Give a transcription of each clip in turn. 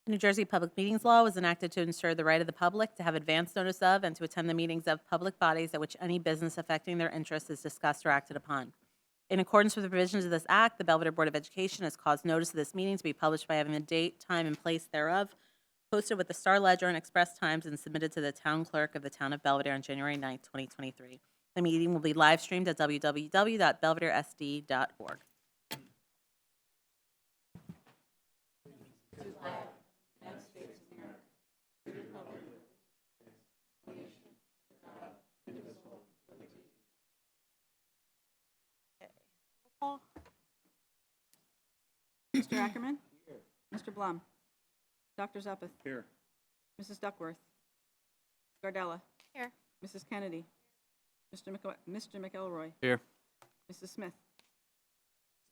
The New Jersey Public Meetings Law was enacted to ensure the right of the public to have advance notice of and to attend the meetings of public bodies at which any business affecting their interests is discussed or acted upon. In accordance with the provisions of this act, the Belvidere Board of Education has caused notice of this meeting to be published by having the date, time, and place thereof posted with the Star Ledger and Express Times and submitted to the town clerk of the town of Belvidere on January 9th, 2023. The meeting will be live streamed at www.belvideresd.org. Mr. Ackerman? Mr. Blum? Dr. Zuppeth? Here. Mrs. Duckworth? Gardella? Here. Mrs. Kennedy? Mr. McElroy? Here. Mrs. Smith?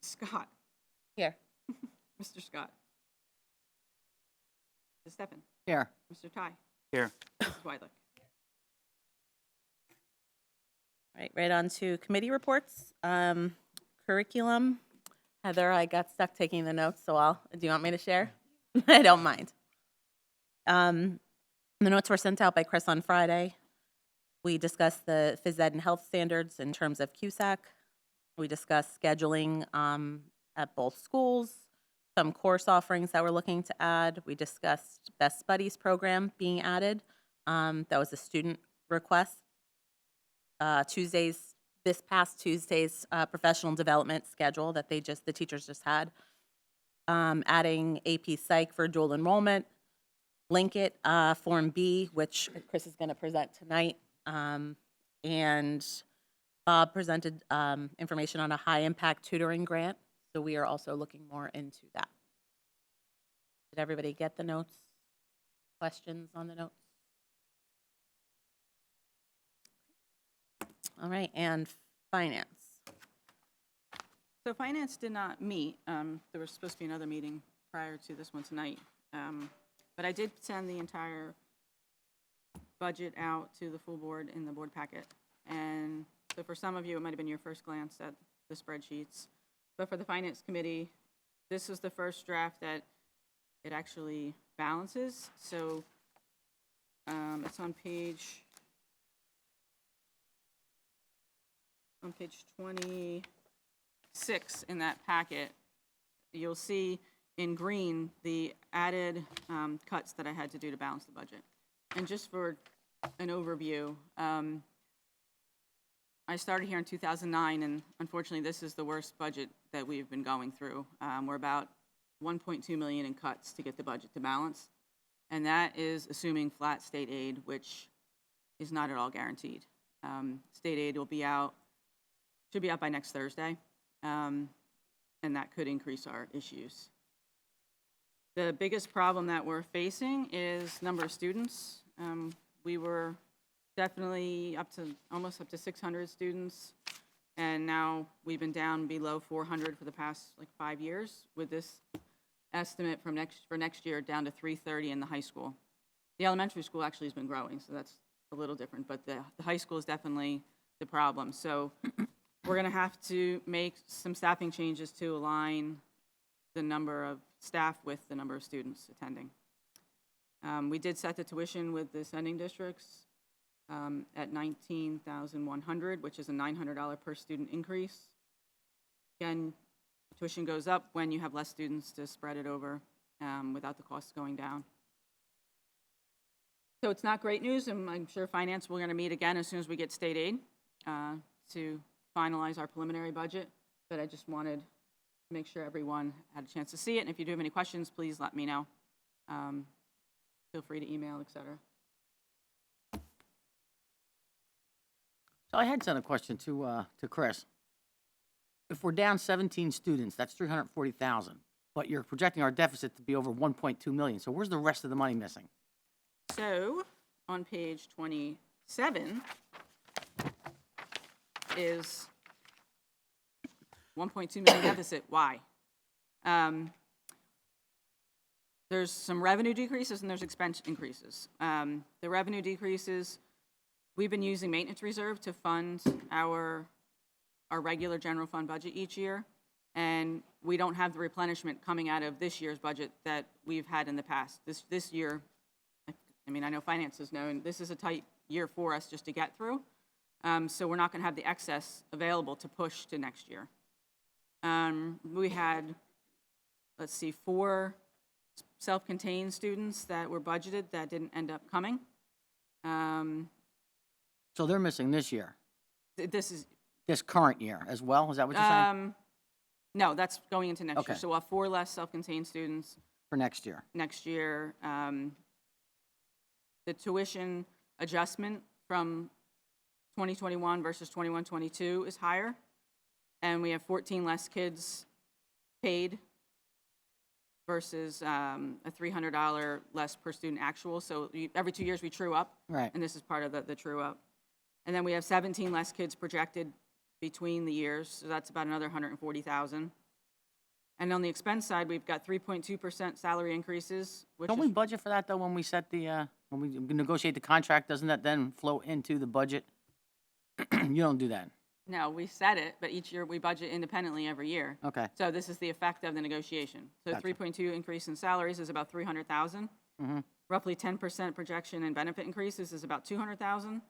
Scott? Here. Mr. Scott? Mrs. Steffen? Here. Mr. Ty? Here. Mrs. Weidlich? All right on to committee reports. Curriculum. Heather, I got stuck taking the notes, so do you want me to share? I don't mind. The notes were sent out by Chris on Friday. We discussed the phys ed and health standards in terms of CUSAC. We discussed scheduling at both schools, some course offerings that we're looking to add. We discussed Best Buddies program being added. That was a student request. This past Tuesday's professional development schedule that the teachers just had. Adding AP Psych for dual enrollment. Linkit Form B, which Chris is going to present tonight. And Bob presented information on a high-impact tutoring grant, so we are also looking more into that. Did everybody get the notes? Questions on the notes? All right, and finance. So finance did not meet. There was supposed to be another meeting prior to this one tonight. But I did send the entire budget out to the full board in the board packet. And so for some of you, it might have been your first glance at the spreadsheets. But for the finance committee, this is the first draft that it actually balances. So it's on page 26 in that packet. You'll see in green the added cuts that I had to do to balance the budget. And just for an overview, I started here in 2009, and unfortunately this is the worst budget that we've been going through. We're about $1.2 million in cuts to get the budget to balance, and that is assuming flat state aid, which is not at all guaranteed. State aid will be out, should be out by next Thursday, and that could increase our issues. The biggest problem that we're facing is number of students. We were definitely almost up to 600 students, and now we've been down below 400 for the past 5 years, with this estimate for next year down to 330 in the high school. The elementary school actually has been growing, so that's a little different, but the high school is definitely the problem. So we're going to have to make some staffing changes to align the number of staff with the number of students attending. We did set the tuition with the sending districts at $19,100, which is a $900 per student increase. Again, tuition goes up when you have less students to spread it over without the costs going down. So it's not great news, and I'm sure finance, we're going to meet again as soon as we get state aid to finalize our preliminary budget, but I just wanted to make sure everyone had a chance to see it, and if you do have any questions, please let me know. Feel free to email, etc. So I had sent a question to Chris. If we're down 17 students, that's 340,000, but you're projecting our deficit to be over 1.2 million. So where's the rest of the money missing? So on page 27 is 1.2 million deficit. Why? There's some revenue decreases and there's expense increases. The revenue decreases, we've been using maintenance reserve to fund our regular general fund budget each year. And we don't have the replenishment coming out of this year's budget that we've had in the past. This year, I mean, I know finance has known, this is a tight year for us just to get through. So we're not going to have the excess available to push to next year. We had, let's see, 4 self-contained students that were budgeted that didn't end up coming. So they're missing this year, This is, this current year as well? Is that what you're saying? no, that's going into next Okay. year. So we'll have 4 less self-contained students For next year? next year. The tuition adjustment from 2021 versus 21-22 is higher. And we have 14 less kids paid versus a $300 less per student actual. So every 2 years we true up. Right. And this is part of the true up. And then we have 17 less kids projected between the years, so that's about another 140,000. And on the expense side, we've got 3.2% salary increases, which Don't is, we budget for that, though, when we set the, when we negotiate the contract? Doesn't that then flow into the budget? You don't do that? no, we set it, but each year we budget independently every year. Okay. So this is the effect of the negotiation. So Gotcha. 3.2 increase in salaries is about 300,000. Roughly 10% projection in benefit increases is about 200,000.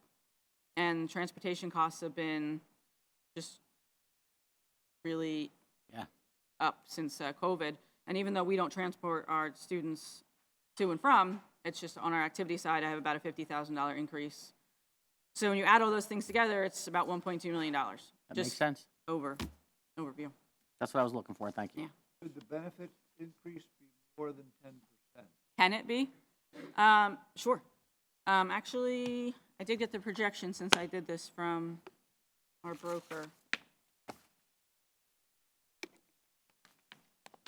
And transportation costs have been just really Yeah. up since COVID. And even though we don't transport our students to and from, it's just on our activity side, I have about a $50,000 increase. So when you add all those things together, it's about $1.2 million. That makes sense. Overview. That's what I was looking for. Thank you. Yeah. Could the benefit increase be more than 10%? Can it be? Sure. Actually, I did get the projection since I did this from our broker.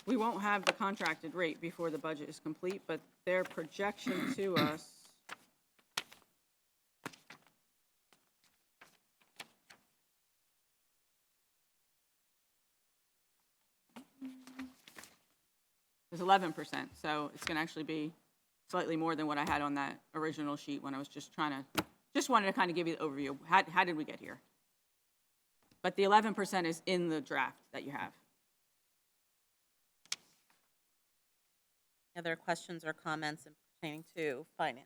We won't have the contracted rate before the budget is complete, but their projection to us is 11%, so it's going to actually be slightly more than what I had on that original sheet when I was just wanted to kind of give you the overview. How did we get here? But the 11% is in the draft that you have. Other questions or comments pertaining to finance?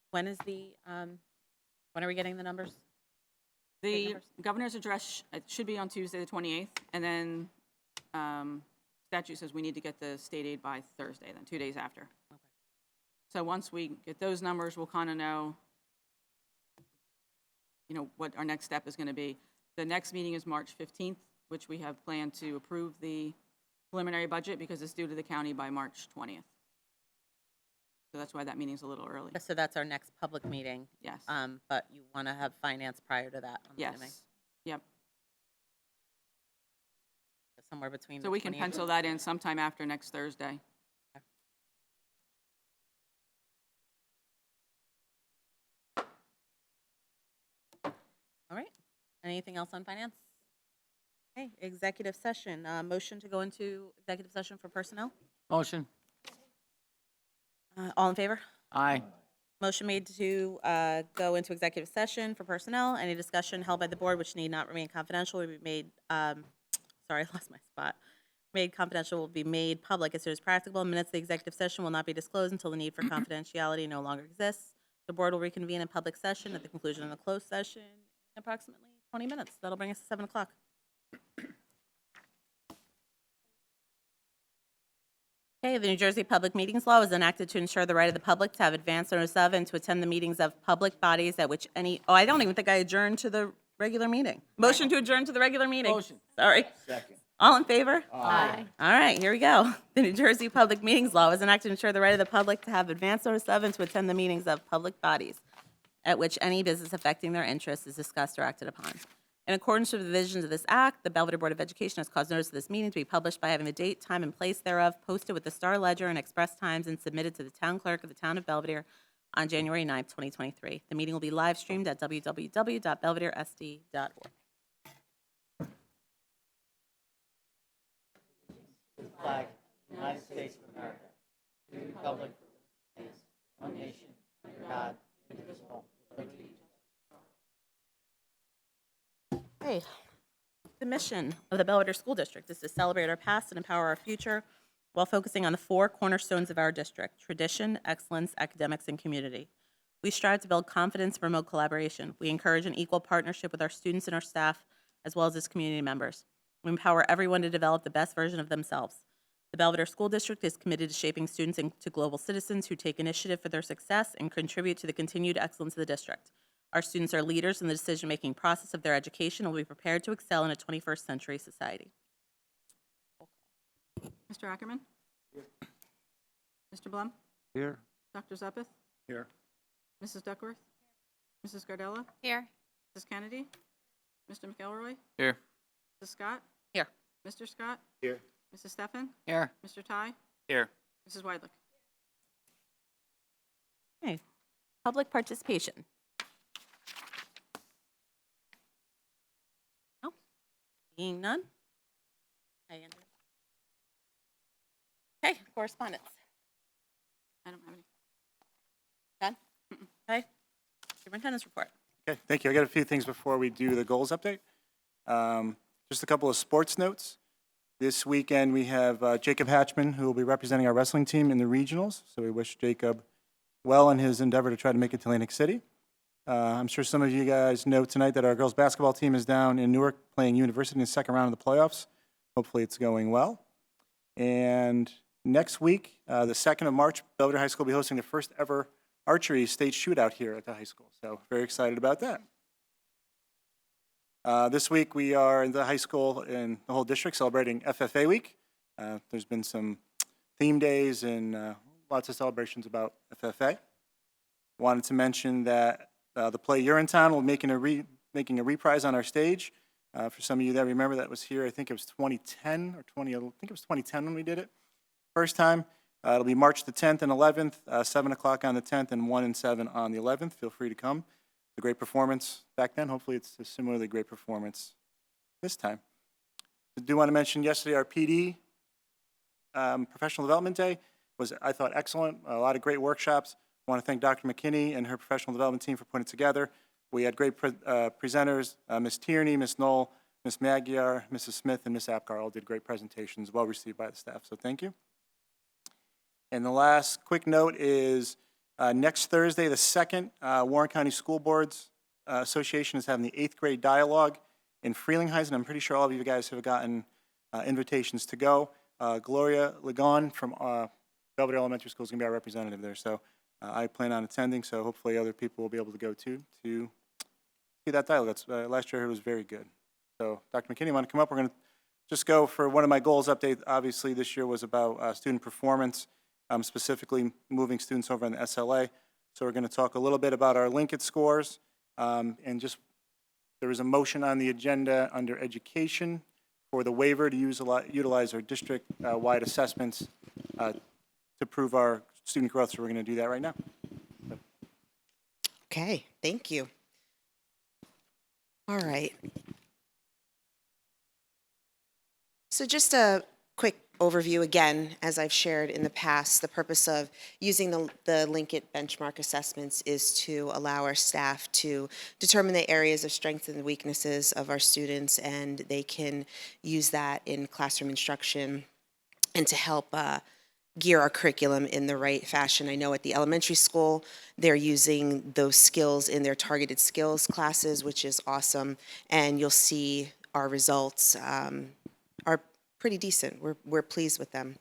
When is the, when are we getting the numbers? The numbers? governor's address, it should be on Tuesday, the 28th, and then statute says we need to get the state aid by Thursday, then 2 days after. Okay. So once we get those numbers, we'll kind of know, what our next step is going to be. The next meeting is March 15th, which we have planned to approve the preliminary budget because it's due to the county by March 20th. So that's why that meeting's a little early. So that's our next public meeting. Yes. But you want to have finance prior to that, I'm assuming? Yes. Yep. Somewhere between. So the we can 28th pencil that in sometime after next Thursday. All right. Anything else on finance? Okay, executive session. Motion to go into executive session for personnel. Motion? All in favor? Aye. Motion made to go into executive session for personnel. Any discussion held by the board which need not remain confidential will be made, sorry, I lost my spot. Made confidential will be made public as soon as practicable. Minutes of the executive session will not be disclosed until the need for confidentiality no longer exists. The board will reconvene in public session at the conclusion of the closed session in approximately 20 minutes. That'll bring us to 7 o'clock. Okay, the New Jersey Public Meetings Law was enacted to ensure the right of the public to have advance notice of and to attend the meetings of public bodies at which any, I don't even think I adjourned to the regular meeting. Motion to adjourn to the regular meeting. Motion. Sorry. Second. All in favor? Aye. All right, here we go. The New Jersey Public Meetings Law was enacted to ensure the right of the public to have advance notice of and to attend the meetings of public bodies at which any business affecting their interests is discussed or acted upon. In accordance with the provisions of this act, the Belvidere Board of Education has caused notice of this meeting to be published by having the date, time, and place thereof posted with the Star Ledger and Express Times and submitted to the town clerk of the town of Belvidere on January 9th, 2023. The meeting will be live streamed at www.belvideresd.org. Flag, United States of America, to the republic, one nation, under God, indivisible, with liberty and justice for all. Okay. The mission of the Belvidere School District is to celebrate our past and empower our future while focusing on the four cornerstones of our district: tradition, excellence, academics, and community. We strive to build confidence and promote collaboration. We encourage an equal partnership with our students and our staff, as well as its community members. We empower everyone to develop the best version of themselves. The Belvidere School District is committed to shaping students into global citizens who take initiative for their success and contribute to the continued excellence of the district. Our students are leaders in the decision-making process of their education and will be prepared to excel in a 21st century society. Mr. Ackerman? Mr. Blum? Here. Dr. Zeppeth? Here. Mrs. Duckworth? Mrs. Gardella? Here. Mrs. Kennedy? Mr. McElroy? Here. Mrs. Scott? Here. Mr. Scott? Here. Mrs. Steffen? Here. Mr. Ty? Here. Mrs. Weidlich? Okay. Public participation. No? Seeing none? Hi, Andrew. Okay, correspondence. I don't have any. Done? Okay. Superintendent's report. Okay, thank you. I got a few things before we do the goals update. Just a couple of sports notes. This weekend, we have Jacob Hatchman, who will be representing our wrestling team in the regionals. So we wish Jacob well in his endeavor to try to make it to Atlantic City. I'm sure some of you guys know tonight that our girls' basketball team is down in Newark playing University in the second round of the playoffs. Hopefully it's going well. And next week, the 2nd of March, Belvidere High School will be hosting the first ever archery state shootout here at the high school. So very excited about that. This week, we are in the high school and the whole district celebrating FFA week. There's been some theme days and lots of celebrations about FFA. Wanted to mention that the play Urinetown will be making a reprise on our stage. For some of you that remember, that was here, I think it was 2010 or 20, I think it was 2010 when we did it. First time. It'll be March the 10th and 11th, 7 o'clock on the 10th and 1 and 7 on the 11th. Feel free to come. A great performance back then. Hopefully it's a similarly great performance this time. I do want to mention yesterday our PD, Professional Development Day, was, I thought, excellent. A lot of great workshops. I want to thank Dr. McKinney and her professional development team for putting it together. We had great presenters, Ms. Tierney, Ms. Knoll, Ms. Magyar, Mrs. Smith, and Ms. Apgar all did great presentations, well received by the staff, so thank you. And the last quick note is next Thursday, the 2nd, Warren County School Boards Association is having the 8th grade dialogue in Frelinghuysen. I'm pretty sure all of you guys have gotten invitations to go. Gloria Ligon from Belvidere Elementary School is going to be our representative there. So I plan on attending, so hopefully other people will be able to go too to see that dialogue. Last year I heard it was very good. So Dr. McKinney, you want to come up? We're going to just go for one of my goals update. Obviously this year was about student performance. Specifically moving students over on the SLA. So we're going to talk a little bit about our Linkit scores. And just, there was a motion on the agenda under education for the waiver to utilize our district-wide assessments to prove our student growth. So we're going to do that right now. Okay, thank you. All right. So just a quick overview again, as I've shared in the past, the purpose of using the Linkit benchmark assessments is to allow our staff to determine the areas of strengths and weaknesses of our students, and they can use that in classroom instruction and to help gear our curriculum in the right fashion. I know at the elementary school, they're using those skills in their targeted skills classes, which is awesome, and you'll see our results are pretty decent. We're pleased with them.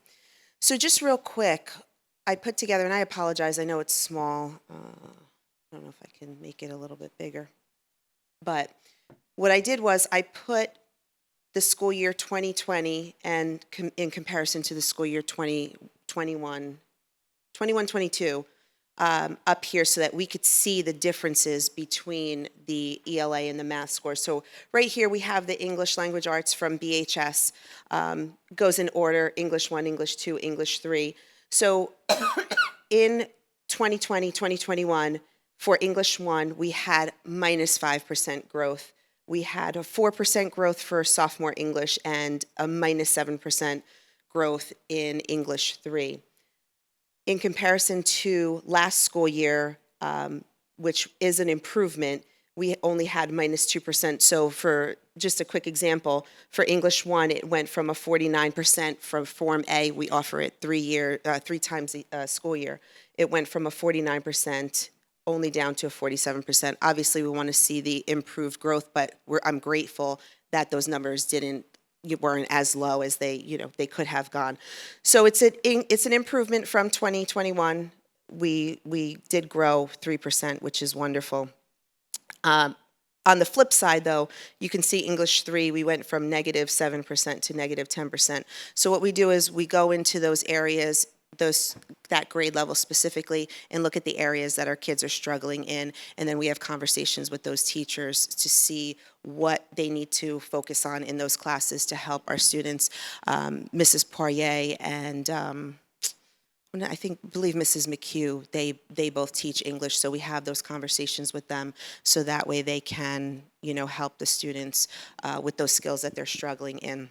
So just real quick, I put together, and I apologize, I know it's small. I don't know if I can make it a little bit bigger. But what I did was I put the school year 2020 and in comparison to the school year 21-22 up here so that we could see the differences between the ELA and the math scores. So right here we have the English Language Arts from BHS, goes in order, English 1, English 2, English 3. So in 2020, 2021, for English 1, we had minus 5% growth. We had a 4% growth for sophomore English and a minus 7% growth in English 3. In comparison to last school year, which is an improvement, we only had -2%. So for just a quick example, for English 1, it went from a 49% from Form A, we offer it 3 times a school year. It went from a 49% only down to a 47%. Obviously, we want to see the improved growth, but I'm grateful that those numbers weren't as low as they could have gone. So it's an improvement from 2021. We did grow 3%, which is wonderful. On the flip side, though, you can see English 3, we went from -7% to -10%. So what we do is we go into those areas, that grade level specifically, and look at the areas that our kids are struggling in, and then we have conversations with those teachers to see what they need to focus on in those classes to help our students. Mrs. Poirier and believe Mrs. McHugh, they both teach English, so we have those conversations with them, so that way they can, help the students with those skills that they're struggling in.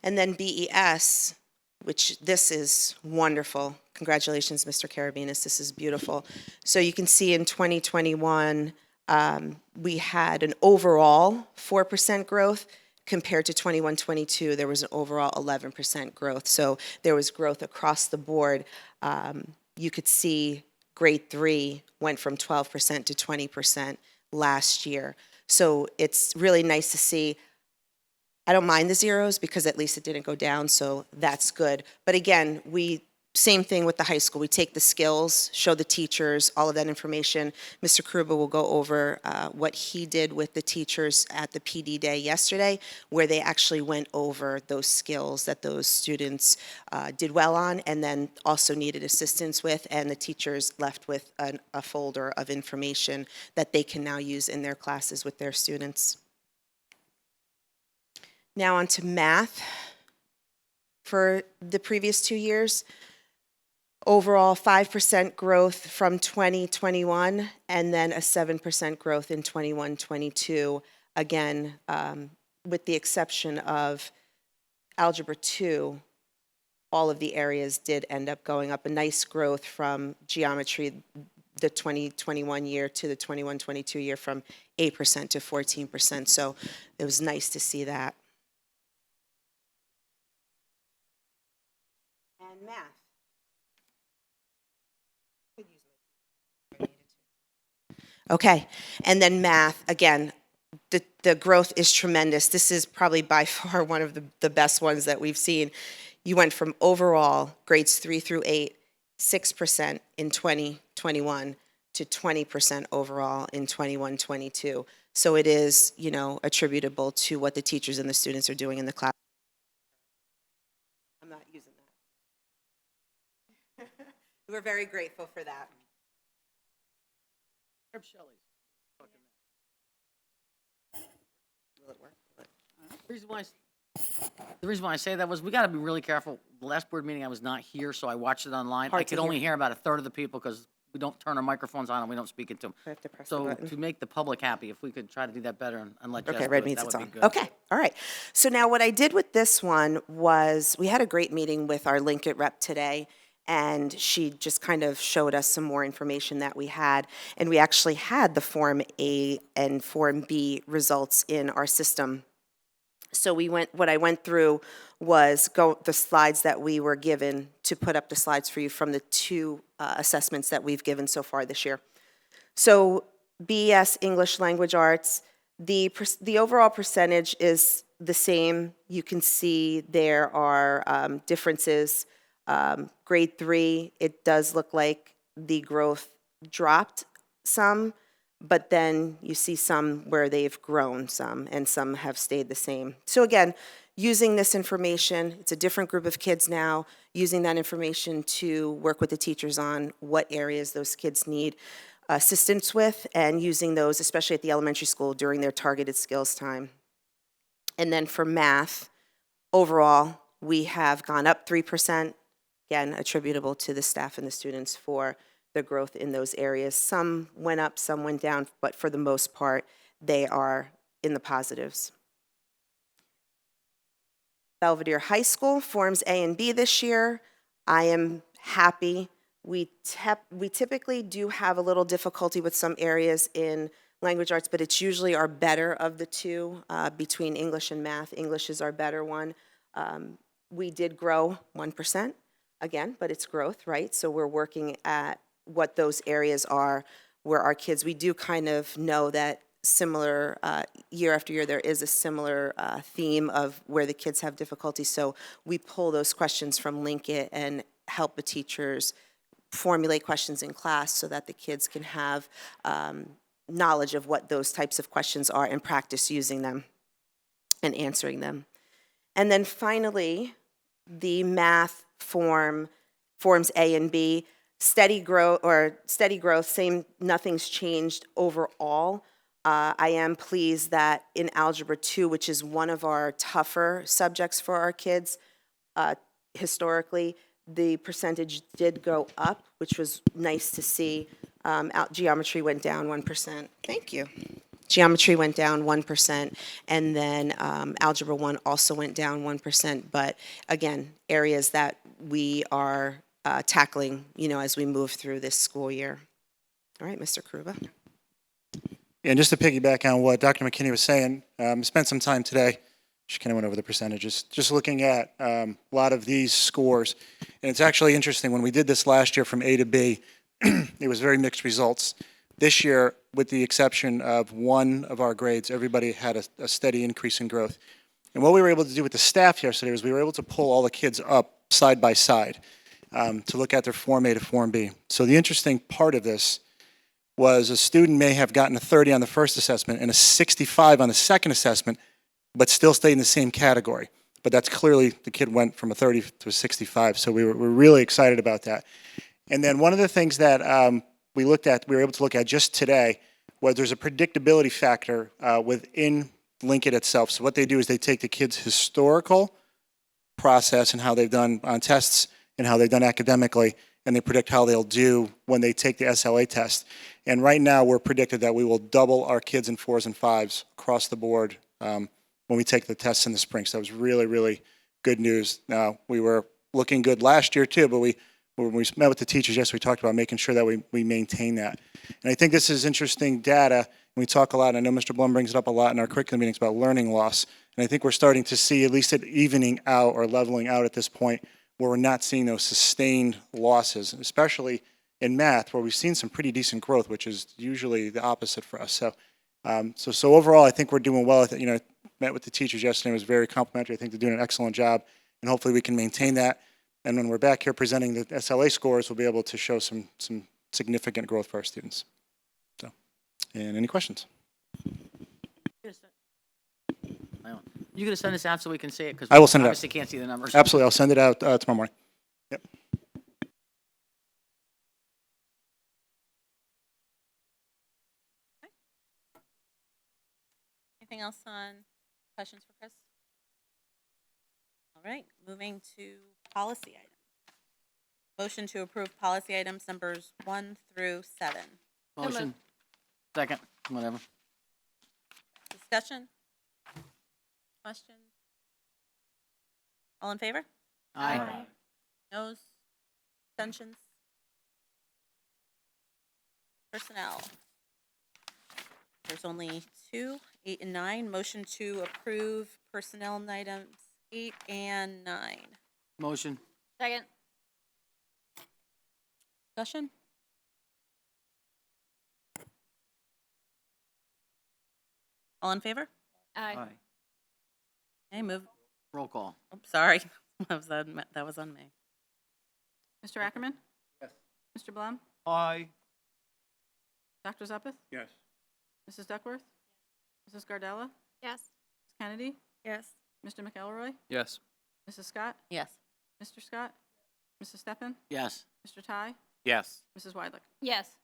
And then BES, which this is wonderful. Congratulations, Mr. Karabinas, this is beautiful. So you can see in 2021, we had an overall 4% growth. Compared to 21-22, there was an overall 11% growth. So there was growth across the board. You could see grade 3 went from 12% to 20% last year. So it's really nice to see. I don't mind the zeros because at least it didn't go down, so that's good. But again, same thing with the high school. We take the skills, show the teachers all of that information. Mr. Kruba will go over what he did with the teachers at the PD day yesterday, where they actually went over those skills that those students did well on and then also needed assistance with, and the teachers left with a folder of information that they can now use in their classes with their students. Now on to math. For the previous 2 years, overall 5% growth from 2021, and then a 7% growth in 21-22. Again, with the exception of Algebra 2, all of the areas did end up going up. A nice growth from geometry, the 2021 year to the 21-22 year, from 8% to 14%. So it was nice to see that. And math. Okay, and then math, again, the growth is tremendous. This is probably by far one of the best ones that we've seen. You went from overall grades 3 through 8, 6% in 2021 to 20% overall in 21-22. So it is, attributable to what the teachers and the students are doing in the class. I'm not using that. We're very grateful for that. Will it work? The reason why I say that was we got to be really careful. The last board meeting I was not here, so I watched it online. Hard I to could hear. only hear about a third of the people because we don't turn our microphones on and we don't speak into them. I have to press the So button. to make the public happy, if we could try to do that better and let Jess Okay, do red it, means that it's would on. be good. Okay, all right. So now what I did with this one was we had a great meeting with our Linkit rep today, and she just kind of showed us some more information that we had. And we actually had the Form A and Form B results in our system. So what I went through was the slides that we were given to put up the slides for you from the 2 assessments that we've given so far this year. So BES, English Language Arts, the overall percentage is the same. You can see there are differences. Grade 3, it does look like the growth dropped some, but then you see some where they've grown some, and some have stayed the same. So again, using this information, it's a different group of kids now, using that information to work with the teachers on what areas those kids need assistance with, and using those, especially at the elementary school, during their targeted skills time. And then for math, overall, we have gone up 3%, again, attributable to the staff and the students for the growth in those areas. Some went up, some went down, but for the most part, they are in the positives. Belvidere High School, Forms A and B this year. I am happy We typically do have a little difficulty with some areas in language arts, but it's usually our better of the two between English and math. English is our better one. We did grow 1%, again, but it's growth, right? So we're working at what those areas are where our kids, we do kind of know that similar, year after year, there is a similar theme of where the kids have difficulty. So we pull those questions from Linkit and help the teachers formulate questions in class so that the kids can have knowledge of what those types of questions are and practice using them and answering them. And then finally, the math forms A and B, steady growth, same, nothing's changed overall. I am pleased that in Algebra 2, which is one of our tougher subjects for our kids, historically, the percentage did go up, which was nice to see. Geometry went down 1%. Thank you. Geometry went down 1%, and then Algebra 1 also went down 1%. But again, areas that we are tackling, as we move through this school year. All right, Mr. Kruba. And just to piggyback on what Dr. McKinney was saying, spent some time today, she kind of went over the percentages, just looking at a lot of these scores. And it's actually interesting, when we did this last year from A to B, it was very mixed results. This year, with the exception of one of our grades, everybody had a steady increase in growth. And what we were able to do with the staff yesterday was we were able to pull all the kids up side by side to look at their Form A to Form B. So the interesting part of this was a student may have gotten a 30 on the first assessment and a 65 on the second assessment, but still stayed in the same category. But that's clearly, the kid went from a 30 to a 65, so we're really excited about that. And then one of the things that we were able to look at just today, was there's a predictability factor within Linkit itself. So what they do is they take the kids' historical process and how they've done on tests and how they've done academically, and they predict how they'll do when they take the SLA test. And right now, we're predicted that we will double our kids in 4s and 5s across the board when we take the tests in the spring. So that was really, really good news. Now, we were looking good last year too, but when we met with the teachers yesterday, we talked about making sure that we maintain that. And I think this is interesting data. We talk a lot, and I know Mr. Blum brings it up a lot in our curriculum meetings about learning loss. And I think we're starting to see at least it evening out or leveling out at this point where we're not seeing those sustained losses, especially in math, where we've seen some pretty decent growth, which is usually the opposite for us. So overall, I think we're doing well. Met with the teachers yesterday. It was very complimentary. I think they're doing an excellent job, and hopefully we can maintain that. And when we're back here presenting the SLA scores, we'll be able to show some significant growth for our students. So, and any questions? You gonna send this out so we can see it? 'Cause I will send it out. Obviously can't see the numbers. Absolutely, I'll send it out tomorrow morning. Yep. Anything else on questions for Chris? All right, moving to policy items. Motion to approve policy items numbers 1 through 7. Motion. Second, whatever. Discussion? Questions? All in favor? Aye. Noes? Abstentions? Personnel. There's only 2, 8 and 9. Motion to approve personnel items 8 and 9. Motion. Second. Discussion? All in favor? Aye. Okay, move. Roll call. Oh, sorry. That was on me. Mr. Ackerman? Yes. Mr. Blum? Aye. Dr. Zuppeth? Yes. Mrs. Duckworth? Mrs. Gardella? Yes. Ms. Kennedy? Yes. Mr. McElroy? Yes. Mrs. Scott? Yes. Mr. Scott? Mrs. Steppen? Yes. Mr. Ty? Yes. Mrs. Weidlich? Yes.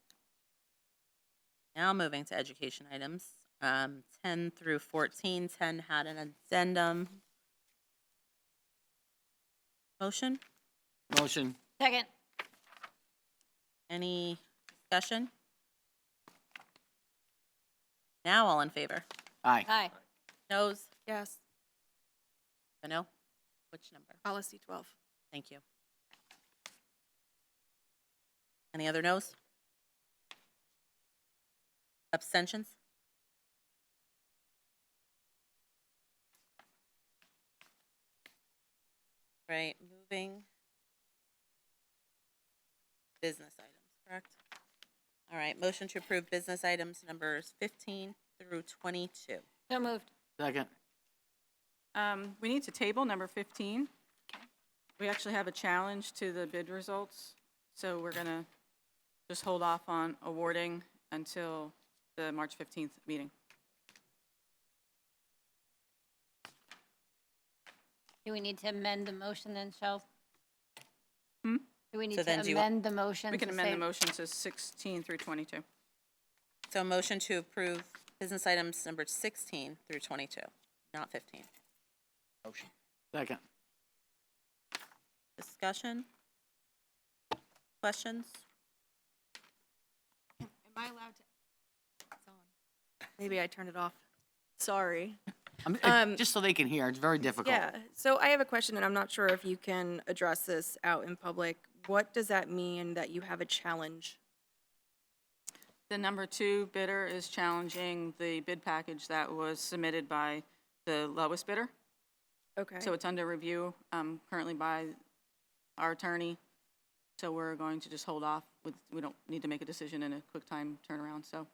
Now moving to education items. 10 through 14. 10 had an addendum. Motion? Motion. Second. Any discussion? Now all in favor? Aye. Aye. Noes? Yes. A no? Which number? Policy 12. Thank you. Any other noes? Abstentions? Right, moving. Business items, correct? All right, motion to approve business items numbers 15 through 22. So moved. Second. We need to table number 15. We actually have a challenge to the bid results, so we're going to just hold off on awarding until the March 15th meeting. Do we need to amend the motion then, Shel? Hmm? Do we need So to then do you- amend the motion? We can to amend the say- motion to 16 through 22. So motion to approve business items numbered 16 through 22, not 15. Motion. Second. Discussion? Questions? Am I allowed to? It's on. Maybe I turned it off. Sorry. Just so they can hear, it's very difficult. Yeah, so I have a question, and I'm not sure if you can address this out in public. What does that mean that you have a challenge? The number 2 bidder is challenging the bid package that was submitted by the lowest bidder. Okay. So it's under review currently by our attorney. So we're going to just hold off. We don't need to make a decision in a quick time turnaround, so.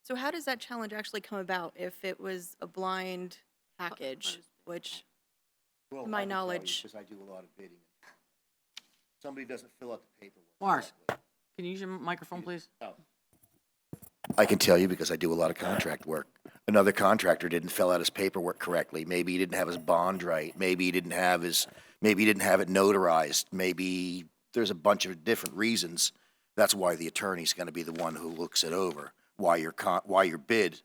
So how does that challenge actually come about if it was a blind package, which, Well, my I can tell you, knowledge- because I do a lot of bidding. Somebody doesn't fill out the paperwork. Morris. correctly. Can you use your microphone, please? I can tell you because I do a lot of contract work. Another contractor didn't fill out his paperwork correctly. Maybe he didn't have his bond right. Maybe he didn't have it notarized. Maybe there's a bunch of different reasons. That's why the attorney's gonna be the one who looks it over. Why your bid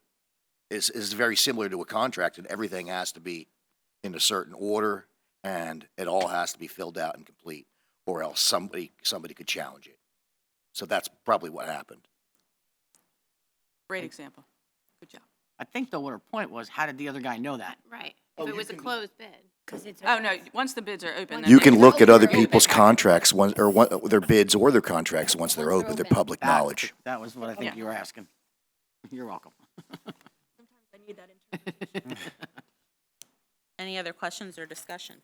is very similar to a contract, and everything has to be in a certain order, and it all has to be filled out and complete, or else somebody could challenge it. So that's probably what happened. Great example. Good job. I think though what her point was, how did the other guy know that? Right. Oh, If it you was a can- closed bid. Because it's. Oh, no, once the bids are open. then You they can look at other open. people's contracts, their bids or their contracts, once they're Once they're open, they're open. public knowledge. That was what I think Yeah. you were asking. You're welcome. sometimes I need that interpretation. Any other questions or discussion?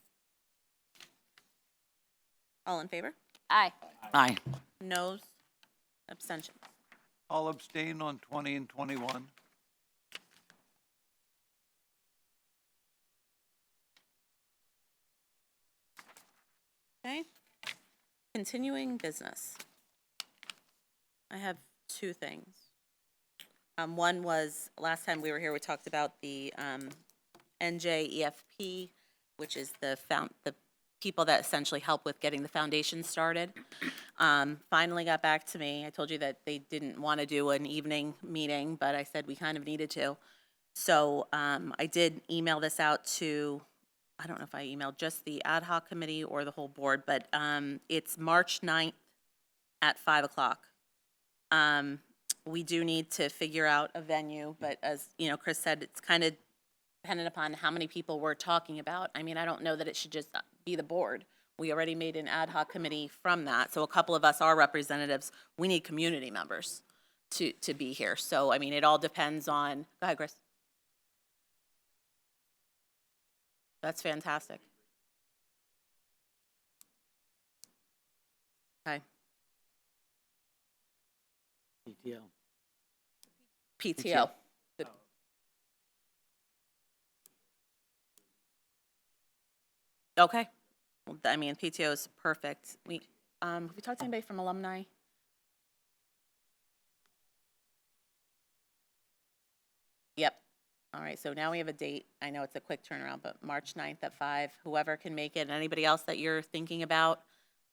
All in favor? Aye. Aye. Noes? Abstentions? I'll abstain on 20 and 21. Okay. Continuing business. I have two things. One was, last time we were here, we talked about the NJEFP, which is the people that essentially help with getting the foundation started. Finally got back to me. I told you that they didn't want to do an evening meeting, but I said we kind of needed to. So I did email this out to, I don't know if I emailed just the ad hoc committee or the whole board, but it's March 9th at 5 o'clock. We do need to figure out a venue, but as, you know, Chris said, it's kind of dependent upon how many people we're talking about. I mean, I don't know that it should just be the board. We already made an ad hoc committee from that, so a couple of us are representatives. We need community members to be here. So, I mean, it all depends on, go ahead, Chris. That's fantastic. Okay. PTO. PTO. Okay. Well, I mean, PTO is perfect. Have we talked to anybody from alumni? Yep. All right, so now we have a date. I know it's a quick turnaround, but March 9th at 5, whoever can make it. Anybody else that you're thinking about,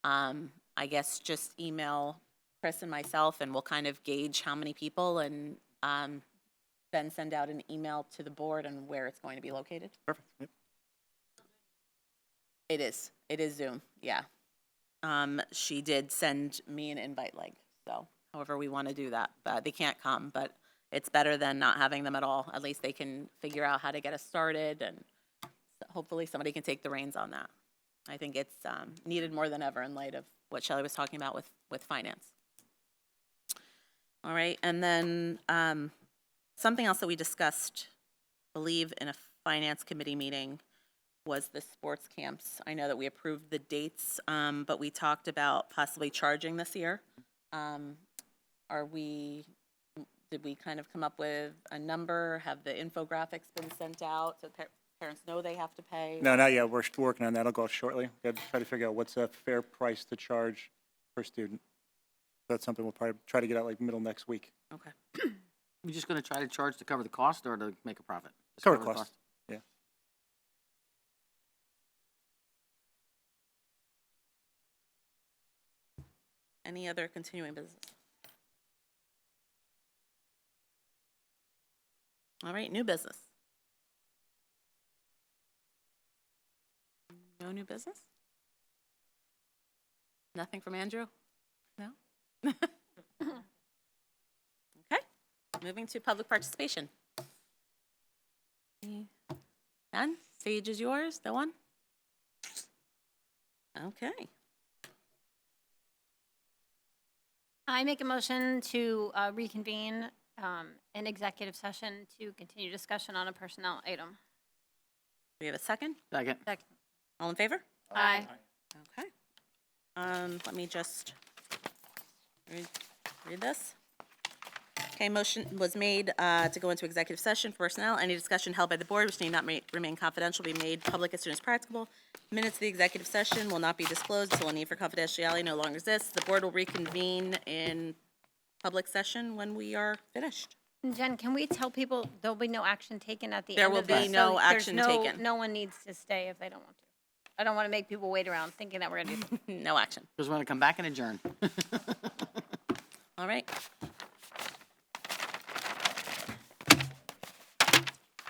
I guess just email Chris and myself, and we'll kind of gauge how many people, and then send out an email to the board and where it's going to be located. Perfect. Yep. It is. It is Zoom, yeah. She did send me an invite link, so however we want to do that. But they can't come, but it's better than not having them at all. At least they can figure out how to get us started, and hopefully somebody can take the reins on that. I think it's needed more than ever in light of what Shelley was talking about with finance. All right, and then something else that we discussed, I believe, in a finance committee meeting was the sports camps. I know that we approved the dates, but we talked about possibly charging this year. Did we kind of come up with a number? Have the infographics been sent out so parents know they have to pay? No, not yet. We're still working on that. I'll go out shortly. Got to try to figure out what's a fair price to charge per student. That's something we'll probably try to get out like middle next week. Okay. You just gonna try to charge to cover the cost or to make a profit? Just Cover the cost. Yeah. Any other continuing business? All right, new business. No new business? Nothing from Andrew? No? Okay, moving to public participation. None? Stage is yours, no one? Okay. I make a motion to reconvene an executive session to continue discussion on a personnel item. We have a second? Second. All in favor? Aye. Okay. Let me just read this. Okay, motion was made to go into executive session for personnel. Any discussion held by the board which need not remain confidential will be made public as soon as practicable. Minutes of the executive session will not be disclosed until a need for confidentiality no longer exists. The board will reconvene in public session when we are finished. And Jen, can we tell people there'll be no action taken at the There end will of this? be no So action there's taken. No one needs to stay if they don't want to. I don't want to make people wait around thinking that we're going to do No action. Just wanna come back and adjourn. All right.